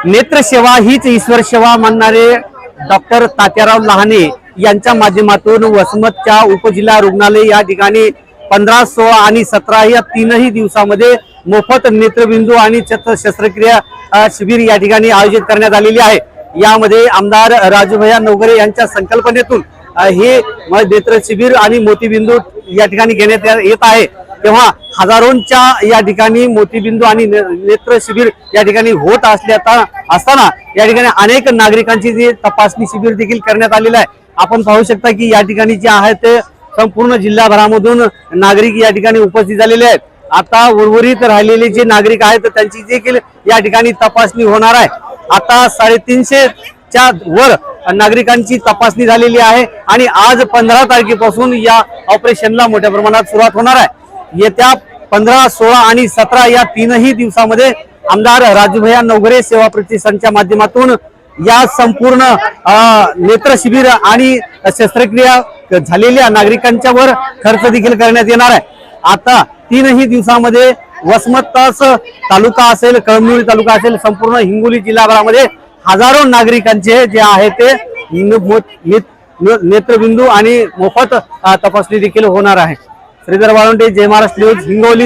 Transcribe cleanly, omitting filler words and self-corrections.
नेत्रसेवा हीच ईश्वर सेवा मानणारे डॉक्टर तात्याराव लहाने यांच्या माध्यमातून वसमतच्या उपजिल्हा रुग्णालय या ठिकाणी 15, 16 आणि 17 या तीनही दिवसामध्ये मोफत नेत्रबिंदू आणि शस्त्रक्रिया शिबिर या ठिकाणी आयोजित करण्यात आलेली आहे। यामध्ये आमदार राजूभैया नवघरे यांच्या संकल्पनेतून हे नेत्र शिबिर आणि मोतीबिंदू या ठिकाणी घेण्यात येत आहे। तेव्हा हजारोंच्या या ठिकाणी मोतीबिंदू आणि नेत्र शिबिर या ठिकाणी होत असताना या ठिकाणी अनेक नागरिकांची जी तपासणी शिबिर देखील करण्यात आलेलं आहे। आपण पाहू शकता की या ठिकाणी जे आहे ते संपूर्ण जिल्हाभरामधून नागरिक या ठिकाणी उपस्थित झालेले आहेत। आता उर्वरित राहिलेले जे नागरिक आहेत त्यांची देखील या ठिकाणी तपासणी होणार आहे। आता 350च्या वर नागरिकांची तपासणी झालेली आहे आणि आज 15 तारखेपासून या ऑपरेशनला मोठ्या प्रमाणात सुरुवात होणार आहे। येत्या 15, 16 आणि 17 या तीनही दिवसामध्ये आमदार राजूभैया नवघरे सेवा प्रतिष्ठानच्या माध्यमातून या संपूर्ण नेत्र शिबिर आणि शस्त्रक्रिया झालेल्या नागरिकांच्या वर खर्च देखील करण्यात येणार आहे। आता तीनही दिवसामध्ये वसमत तालुका असेल, कळमनुरी तालुका असेल, संपूर्ण हिंगोली जिल्हाभरामध्ये हजारो नागरिकांचे जे आहे ते नेत्रबिंदू आणि मोफत तपासणी देखील होणार आहे। श्रीधर वाळुंटे, जय महाराष्ट्र न्यूज, हिंगोली।